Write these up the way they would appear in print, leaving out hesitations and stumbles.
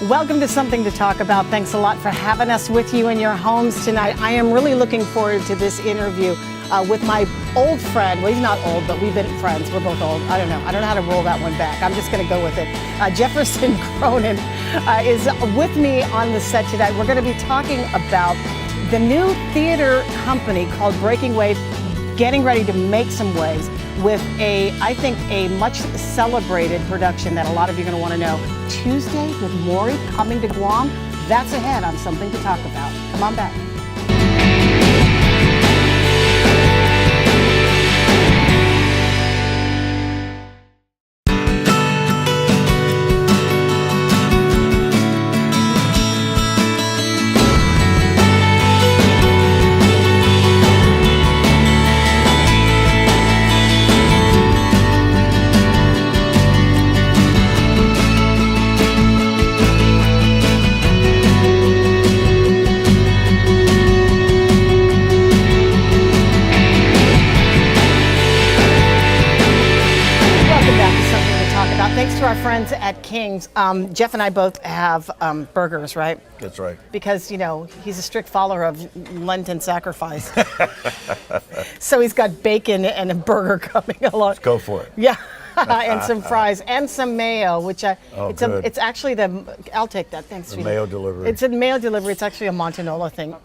Welcome to Something to Talk About. Thanks a lot for having us with you in your homes tonight. I am really looking forward to this interview with my old friend. Well, he's not old, but we've been friends. We're both old. I don't know how to roll that one back. I'm just going to go with it. Jefferson Cronin is with me on the set tonight. We're going to be talking about the new theater company called Breaking Wave, getting ready to make some waves with I think a much celebrated production that a lot of you are going to want to know. Tuesday with Maury coming to Guam. That's ahead on Something to Talk About. Come on back. Thanks to our friends at King's. Jeff and I both have burgers, right? That's right. Because, you know, he's a strict follower of Lenten sacrifice. So he's got bacon and a burger coming along. Let's go for it. Yeah, and some fries and some mayo, which good. It's actually I'll take that, thanks, sweetie. Mayo delivery. It's a mayo delivery. It's actually a Montanola thing.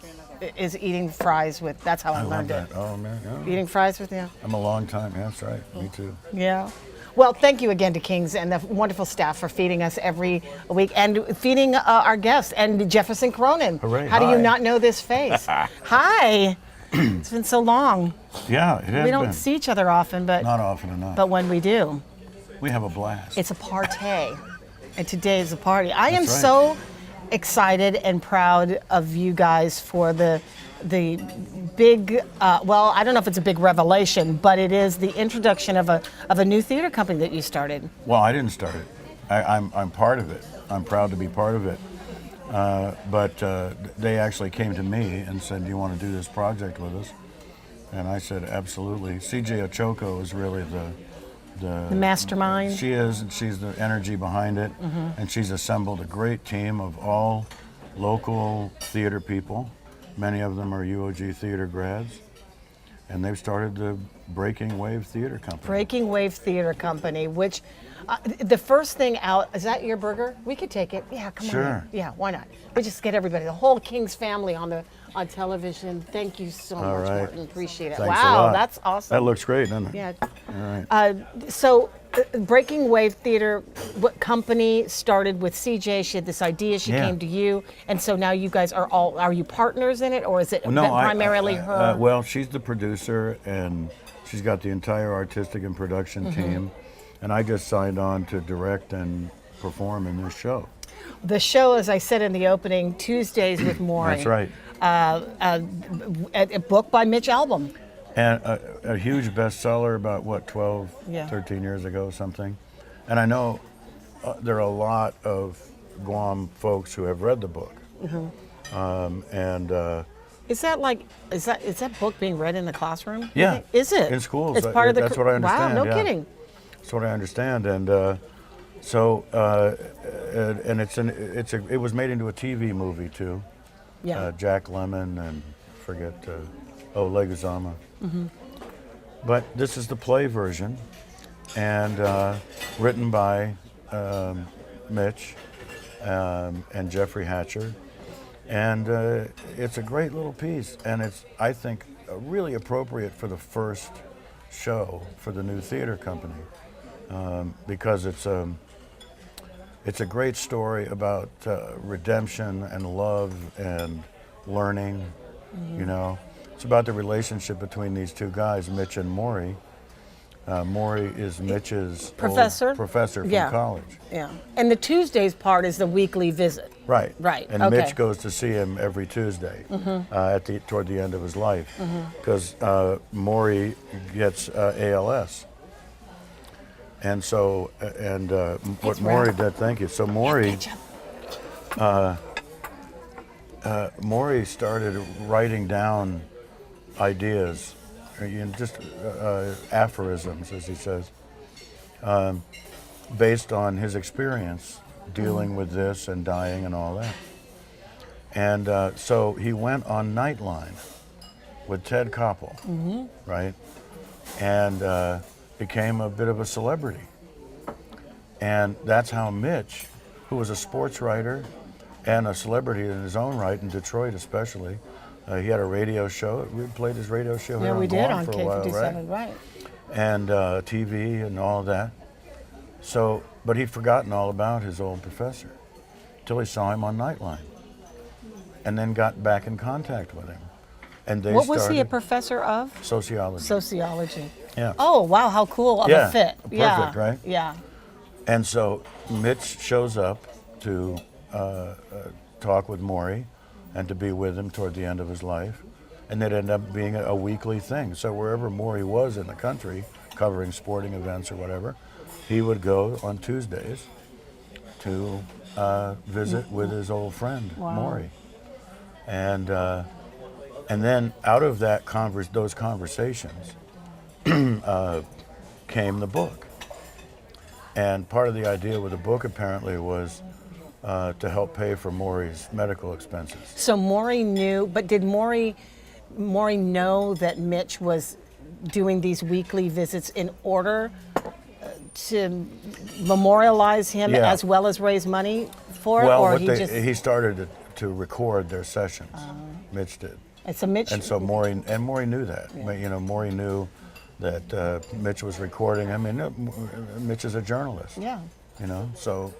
Is eating fries with, that's how I learned love it. that. Oh, man. Yeah. Eating fries with you? I'm a long time. Yeah, that's right. Me too. Yeah. Well, thank you again to King's and the wonderful staff for feeding us every week and feeding our guests and Jefferson Cronin. Hooray. How do you Hi. not know this face? Hi. It's been so long. Yeah, it has We don't been. see each other often, but Not often enough. but when we do, We have a blast. it's a party. And today is a party. I am That's right. so excited and proud of you guys for the big, well, I don't know if it's a big revelation, but it is the introduction of a new theater company that you started. Well, I didn't start it. I'm part of it. I'm proud to be part of it. But they actually came to me and said, "Do you want to do this project with us?" And I said, "Absolutely." CJ Ochoko is really the mastermind. She is, and she's the energy behind it, and she's assembled a great team of all local theater people. Many of them are UOG theater grads, and they've started the Breaking Wave Theater Company. Breaking Wave Theater Company, which the first thing out, is that your burger? We could take it. Yeah, come on. Sure. In. Yeah, why not? We just get everybody, the whole King's family on television. Thank you so All much, right. Martin. Appreciate it. Thanks a Wow, lot. that's awesome. That looks great, doesn't it? Yeah. All right. So, Breaking Wave Theater company started with CJ. She had this idea. She Yeah. came to you, and so now you guys are you partners in it, or is it primarily her? Well, she's the producer, and she's got the entire artistic and production team, and I just signed on to direct and perform in this show. The show, as I said in the opening, Tuesdays with Maury. That's right. A book by Mitch Albom. And a huge bestseller about, 12, Yeah. 13 years ago, something. And I know there are a lot of Guam folks who have read the book. Is that book being read in the classroom? you Yeah. think? Is it? In schools. It's part of the. That's what I understand. Wow, no yeah. kidding. That's what I understand. And and it was made into a TV movie too. Yeah. Jack Lemmon and Leguizamo. But this is the play version, and written by Mitch and Jeffrey Hatcher, and it's a great little piece, and it's, I think, really appropriate for the first show for the new theater company, because it's a great story about redemption and love and learning, you know. It's about the relationship between these two guys, Mitch and Maury. Maury is Mitch's Professor? old professor from Yeah. college. Yeah. And the Tuesdays part is the weekly visit. Right. Right, And okay. Mitch goes to see him every Tuesday toward the end of his life, because Maury gets ALS. And so, what Maury did, thank you. So Maury started writing down ideas, just aphorisms, as he says, based on his experience dealing with this and dying and all that. And so he went on Nightline with Ted Koppel, right? And became a bit of a celebrity. And that's how Mitch, who was a sports writer and a celebrity in his own right, in Detroit especially, he had a radio show. We played his radio show here Yeah, we on did Guam on for a while, K57, right? right? And TV and all of that. So, but he'd forgotten all about his old professor till he saw him on Nightline, and then got back in contact with him. And they What was he a started professor of? sociology. Sociology. Yeah. Oh, wow, how cool of Yeah, a fit. perfect, right? Yeah. And so Mitch shows up to talk with Maury and to be with him toward the end of his life. And it ended up being a weekly thing. So wherever Maury was in the country, covering sporting events or whatever, he would go on Tuesdays to visit with his old friend, Maury. And then out of that those conversations came the book. And part of the idea with the book apparently was to help pay for Maury's medical expenses. So Maury knew, but did Maury know that Mitch was doing these weekly visits in order to memorialize him Yeah. as well as raise money for it? Well, Or what he he started to record their sessions. Mitch did. it's a Mitch. And so Maury knew that. You know, Maury knew that Mitch was recording. I mean, Mitch is a journalist. Yeah. You know, so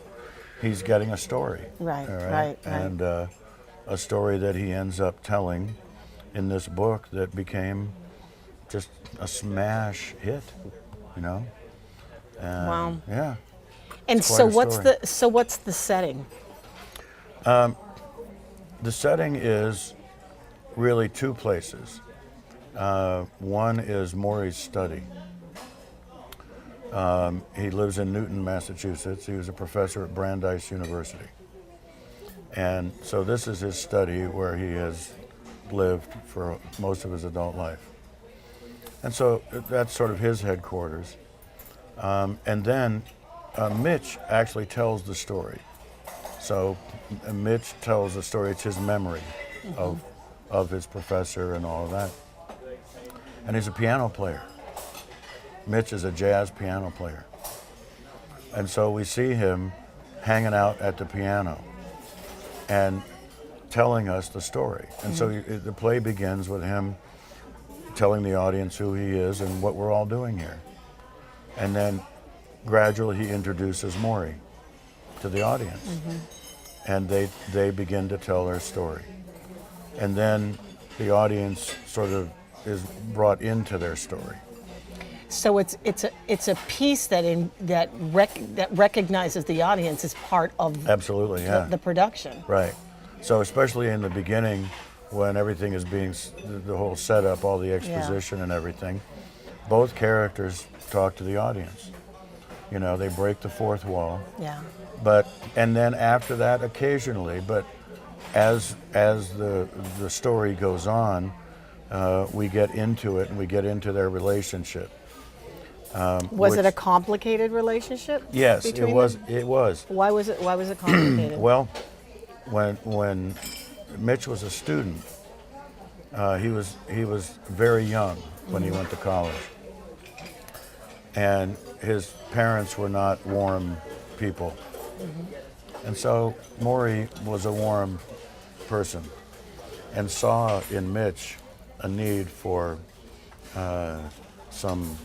he's getting a story. Right, all right. And a story that he ends up telling in this book that became just a smash hit. You know. And, Wow. Yeah. And It's so quite a story. what's the setting? The setting is really two places. One is Maury's study. He lives in Newton, Massachusetts. He was a professor at Brandeis University. And so this is his study where he has lived for most of his adult life. And so that's sort of his headquarters. And then Mitch actually tells the story. So Mitch tells the story. It's his memory of his professor and all of that. And he's a piano player. Mitch is a jazz piano player. And so we see him hanging out at the piano and telling us the story. And so the play begins with him telling the audience who he is and what we're all doing here. And then gradually he introduces Maury to the audience. And they begin to tell their story. And then the audience sort of is brought into their story. So it's a piece that recognizes the audience as part of Absolutely, yeah. the production. Right. So especially in the beginning when everything is being, the whole setup, all the exposition and everything, both characters talk to the audience. You know, they break the fourth wall. Yeah. And then after that occasionally, but as the story goes on, we get into it and we get into their relationship. Was it a complicated relationship? Yes, it between was. them? It was. Why was it complicated? Well, when Mitch was a student, he was very young when he went to college, and his parents were not warm people, and so Maury was a warm person, and saw in Mitch a need for some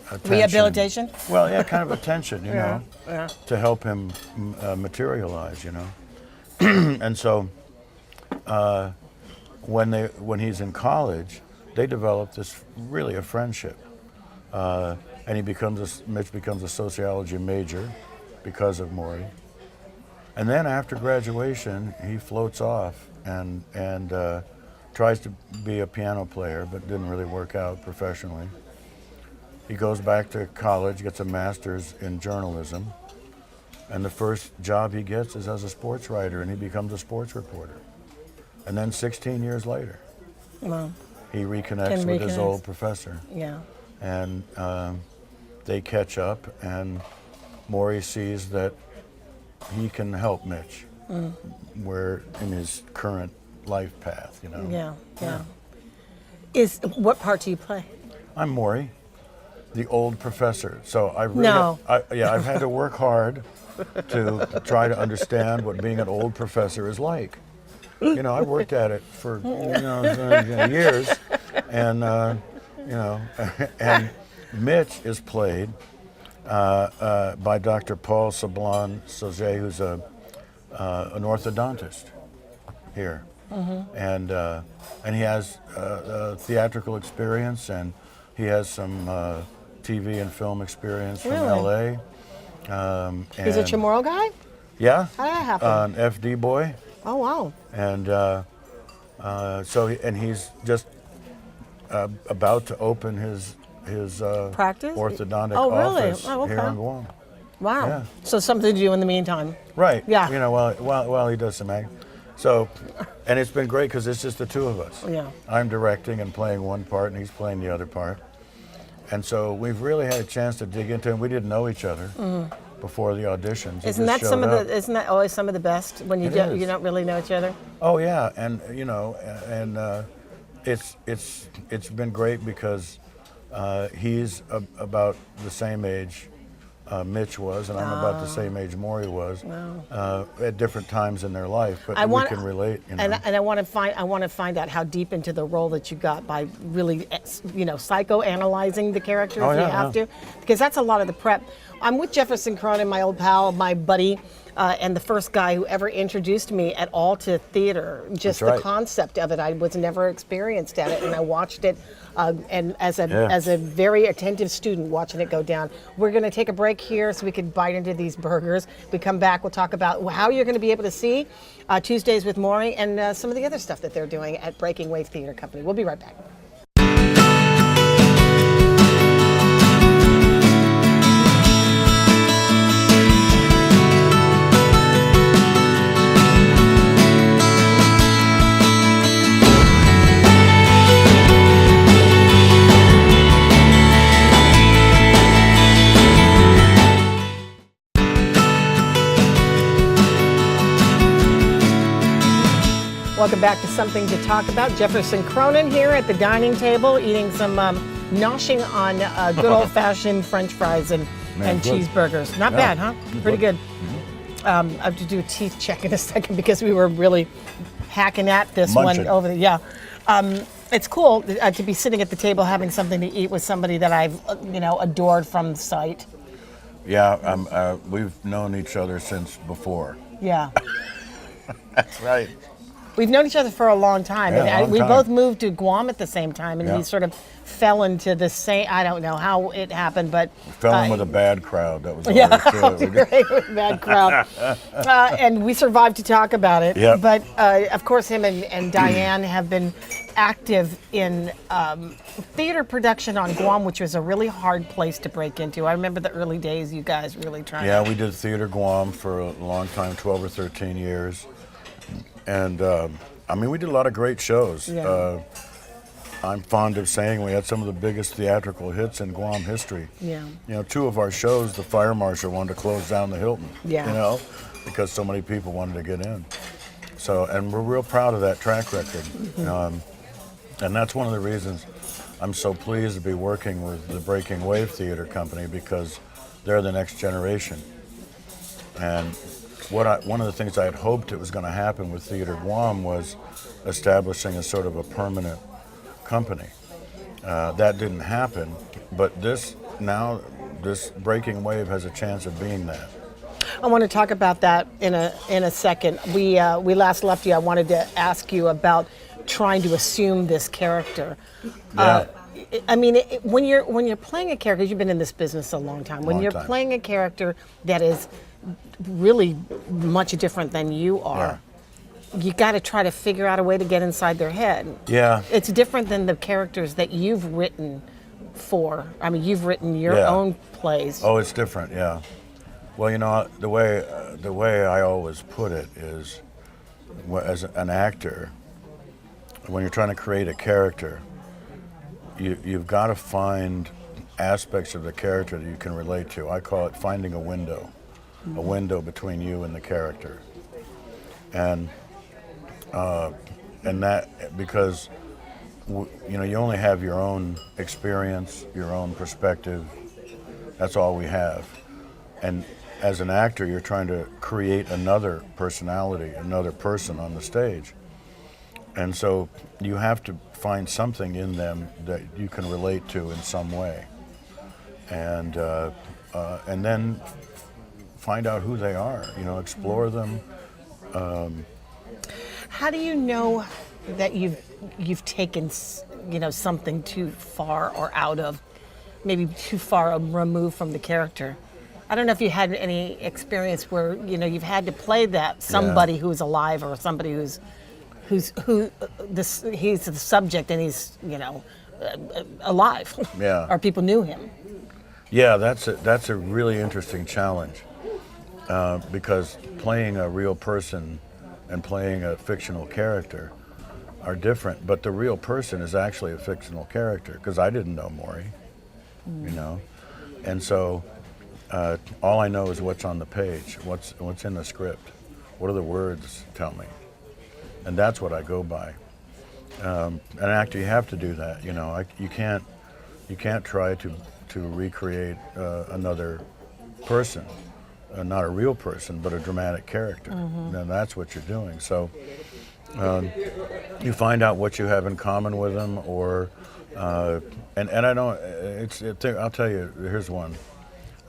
attention. Rehabilitation? Well, yeah, kind of attention, you know, Yeah. to help him materialize, you know. And so when he's in college, they develop this really a friendship. And Mitch becomes a sociology major because of Maury. And then after graduation, he floats off and tries to be a piano player, but didn't really work out professionally. He goes back to college, gets a master's in journalism, and the first job he gets is as a sports writer, and he becomes a sports reporter. And then 16 years later, Well, he reconnects with his old professor, yeah. and they catch up, and Maury sees that he can help Mitch where in his current life path, you know. Yeah. What part do you play? I'm Maury, the old professor. So I really No. I've had to work hard to try to understand what being an old professor is like. You know, I worked at it for years, and and Mitch is played by Dr. Paul Sablon Sauget, who's an orthodontist here, and he has theatrical experience, and he has some TV and film experience from Really? LA. He's a Chamorro guy? Yeah. How did that happen? An FD boy. Oh, wow. And he's just about to open his Practice? orthodontic Oh, really? office Oh, okay. here on Guam. Wow. Yeah. So something to do in the meantime. Right. Yeah. You know, while he does some acting. So, and it's been great because it's just the two of us. Yeah. I'm directing and playing one part, and he's playing the other part. And so we've really had a chance to dig into it. And we didn't know each other before the auditions. Isn't that isn't that always some of the best when you It is. you don't really know each other? Oh yeah, and it's been great because he's about the same age Mitch was, and I'm about the same age Maury was at different times in their life, but we can relate. You know? And I want to find out how deep into the role that you got by really, psychoanalyzing the character if you have to, because that's a lot of the prep. I'm with Jefferson Cronin, my old pal, my buddy, and the first guy who ever introduced me at all to theater. Just the concept of it, I was never experienced at it, and I watched it, and as a very attentive student watching it go down. We're going to take a break here so we can bite into these burgers. We come back, we'll talk about how you're going to be able to see Tuesdays with Maury and some of the other stuff that they're doing at Breaking Wave Theater Company. We'll be right back. Welcome back to Something to Talk About. Jefferson Cronin here at the dining table eating some noshing on good old-fashioned French fries and cheeseburgers. Not bad, huh? Pretty good. I have to do a teeth check in a second because we were really hacking at this one over the, it's cool to be sitting at the table having something to eat with somebody that I've, adored from sight. Yeah, we've known each other since before. Yeah. That's right. We've known each other for a long time. Yeah, We both moved to Guam at the same time, and we sort of fell into the same, I don't know how it happened, but... Fell in with a bad crowd. That was all bad crowd. And we survived to talk about it. Yep. But, of course, him and Diane have been active in theater production on Guam, which was a really hard place to break into. I remember the early days, you guys really trying. Yeah, we did Theater Guam for a long time, 12 or 13 years. And we did a lot of great shows. Yeah. I'm fond of saying we had some of the biggest theatrical hits in Guam history. Yeah. You know, two of our shows, the fire marshal wanted to close down the Hilton. Yeah. Because so many people wanted to get in. So, and we're real proud of that track record. And that's one of the reasons I'm so pleased to be working with the Breaking Wave Theater Company, because they're the next generation. And one of the things I had hoped it was going to happen with Theater Guam was establishing a sort of a permanent company. That didn't happen, but this Breaking Wave has a chance of being that. I want to talk about that in a second. We last left you. I wanted to ask you about trying to assume this character. Yeah. When you're playing a character, you've been in this business a long time. When you're playing a character that is really much different than you are, you got to try to figure out a way to get inside their head. Yeah. It's different than the characters that you've written for. You've written your own plays. Oh, it's different, yeah. Well, the way I always put it is, as an actor, when you're trying to create a character, you've got to find aspects of the character that you can relate to. I call it finding a window. a window between you and the character. And that, because you only have your own experience, your own perspective. That's all we have. And as an actor, you're trying to create another personality, another person on the stage. And so you have to find something in them that you can relate to in some way. And then find out who they are, explore them. How do you know that you've taken something too far or out of, maybe too far removed from the character? I don't know if you had any experience where you've had to play that somebody who's alive or somebody he's the subject and he's alive. Yeah. Or people knew him. Yeah, that's a really interesting challenge because playing a real person and playing a fictional character are different. But the real person is actually a fictional character because I didn't know Maury, and so all I know is what's on the page, what's in the script, what do the words tell me, and that's what I go by. An actor, you have to do that. You can't try to recreate another person, not a real person, but a dramatic character. And that's what you're doing. So you find out what you have in common with them, or and I don't. I'll tell you. Here's one.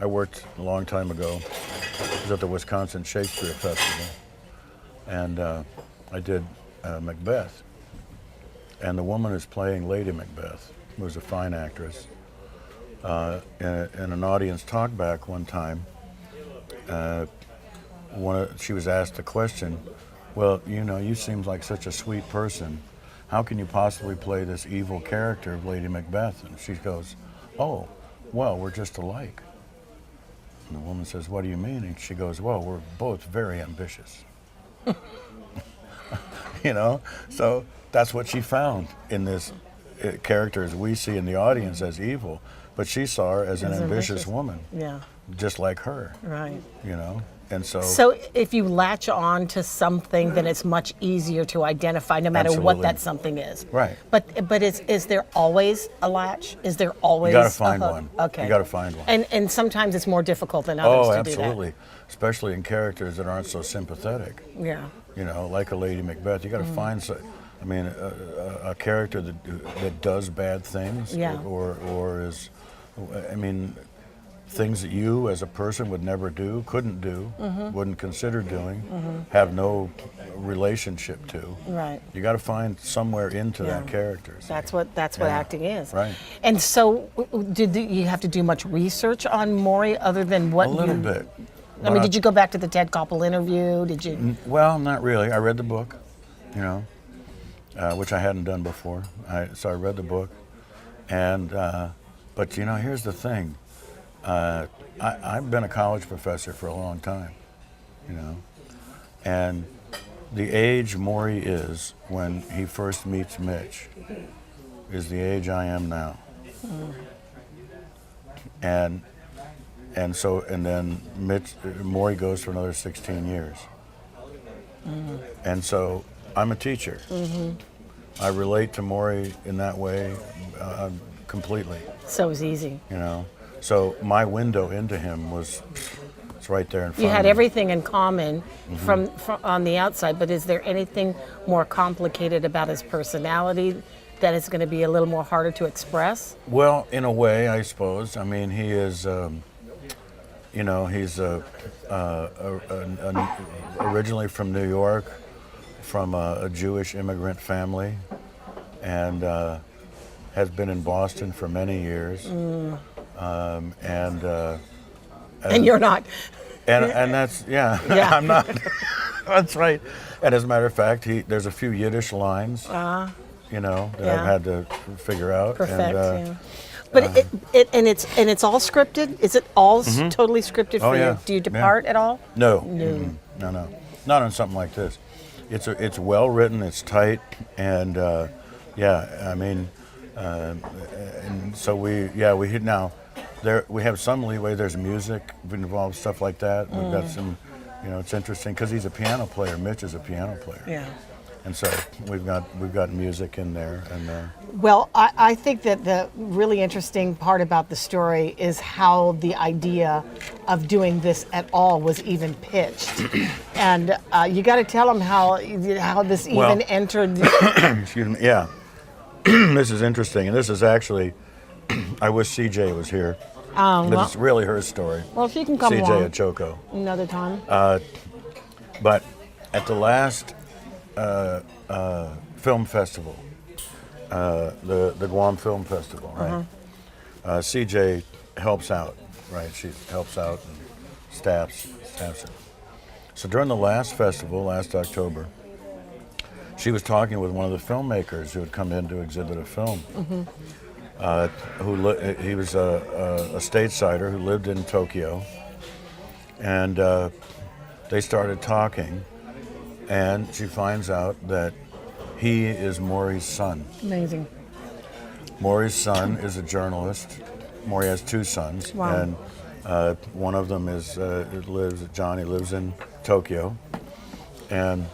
I worked a long time ago. I was at the Wisconsin Shakespeare Festival, and I did Macbeth. And the woman who's playing Lady Macbeth, who was a fine actress, in an audience talkback one time, she was asked a question, well, you seem like such a sweet person. How can you possibly play this evil character of Lady Macbeth? And she goes, oh, well, we're just alike. And the woman says, what do you mean? And she goes, well, we're both very ambitious. So that's what she found in this character as we see in the audience as evil, but she saw her as an ambitious woman, just like her. Right. And so. So if you latch on to something, then it's much easier to identify, no matter what that something is. Right. But is there always a latch? Is there always? You got to find one. Okay. You got to find one. And sometimes it's more difficult than others to do that. Oh, absolutely. Especially in characters that aren't so sympathetic. Yeah. Like a Lady Macbeth, you got to find a character that does bad things, or is, things that you as a person would never do, couldn't do, wouldn't consider doing, have no relationship to. Right. You got to find somewhere into that character. That's what acting is. Right. And so, did you have to do much research on Maury other than what? A little bit. Did you go back to the Ted Koppel interview? Did you? Well, not really. I read the book, which I hadn't done before. So I read the book, and but here's the thing. I've been a college professor for a long time, and the age Maury is when he first meets Mitch is the age I am now. And then Maury goes for another 16 years. And so I'm a teacher. I relate to Maury in that way completely. So it was easy. So my window into him it's right there in front of me. You had everything in common from on the outside, but is there anything more complicated about his personality that is going to be a little more harder to express? Well, in a way, I suppose. He is, he's originally from New York, from a Jewish immigrant family, and has been in Boston for many years. And you're not. And that's, I'm not. That's right. And as a matter of fact, there's a few Yiddish lines, that I've had to figure out. Perfect, But it's all scripted? Is it all totally scripted for you? Do you depart at all? No. No. Not on something like this. It's well written, it's tight, and and so we hit now. we have some leeway. There's music involved, stuff like that. We've got some, it's interesting because he's a piano player. Mitch is a piano player. Yeah. And so we've got music in there, and Well, I think that the really interesting part about the story is how the idea of doing this at all was even pitched, and you got to tell them how this even entered. excuse me. Yeah, this is interesting, and this is actually. I wish CJ was here. But it's really her story. Well, if you can come CJ along Achoko. another time. But at the last film festival, the Guam Film Festival, right? CJ helps out, right? She helps out and staffs it. So during the last festival, last October, she was talking with one of the filmmakers who had come in to exhibit a film. He was a statesider who lived in Tokyo, and they started talking, and she finds out that he is Maury's son. Amazing. Maury's son is a journalist. Maury has two sons, Wow. and one of them Johnny lives in Tokyo, and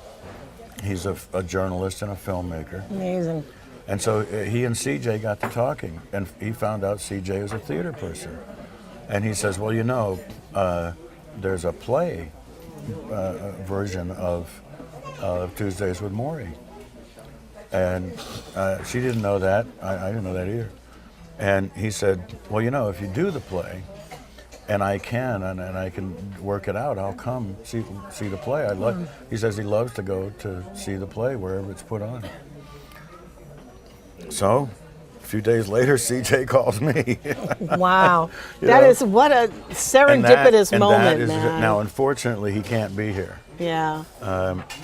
he's a journalist and a filmmaker. Amazing. And so he and CJ got to talking, and he found out CJ was a theater person. And he says, well, there's a play version of Tuesdays with Maury. And she didn't know that. I didn't know that either. And he said, well, if you do the play, and I can, and I can work it out, I'll come see the play. He says he loves to go to see the play wherever it's put on. So, a few days later, CJ calls me. Wow. You That know? is what a serendipitous moment, man. Now, unfortunately, he can't be here. Yeah.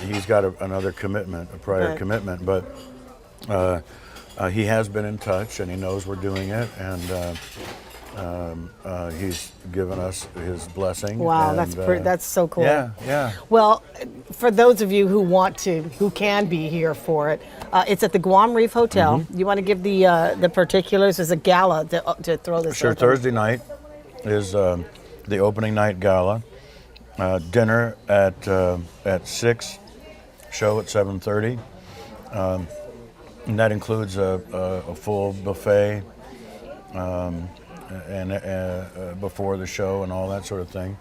He's got another commitment, a prior Right. commitment, but he has been in touch, and he knows we're doing it, and he's given us his blessing. Wow, and, that's so cool. Yeah. Well, for those of you who can be here for it, it's at the Guam Reef Hotel. Mm-hmm. You want to give the particulars? There's a gala to throw this. Sure. open. Thursday night is the opening night gala. Dinner at 6. Show at 7:30. And that includes a full buffet and before the show and all that sort of thing.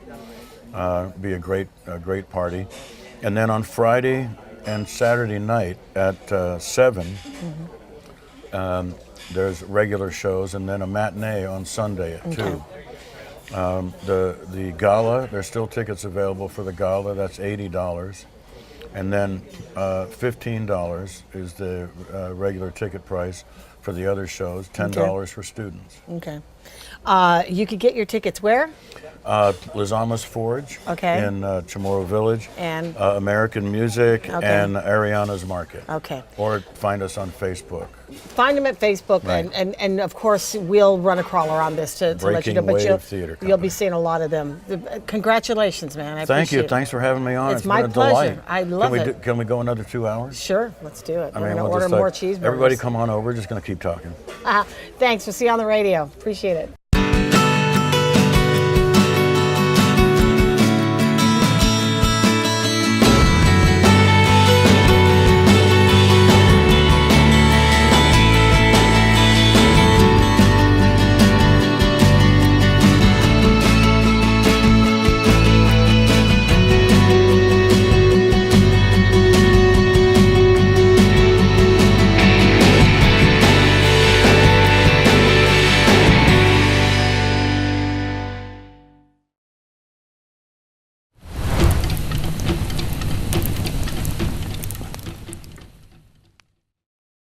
Be a great party. And then on Friday and Saturday night at 7, there's regular shows, and then a matinee on Sunday at 2. The gala, there's still tickets available for the gala. That's $80. And then $15 is the regular ticket price for the other shows, $10 for students. Okay. You could get your tickets where? Lizamas Forge Okay. in Chamorro Village, And American Music, Okay. and Ariana's Market. Okay. Or find us on Facebook. Find them at Facebook, Right. and of course we'll run a crawler on this to let you Breaking know. But Wave Theater you'll be Company. seeing a lot of them. Congratulations, man! I Thank you. appreciate it. Thanks for having me on. It's It's my been a pleasure. delight. I love it. Can we go another 2 hours? Sure, let's do it. We're we'll gonna order just, more cheeseburgers. Everybody come on over. We're just going to keep talking. Thanks. We'll see you on the radio. Appreciate it.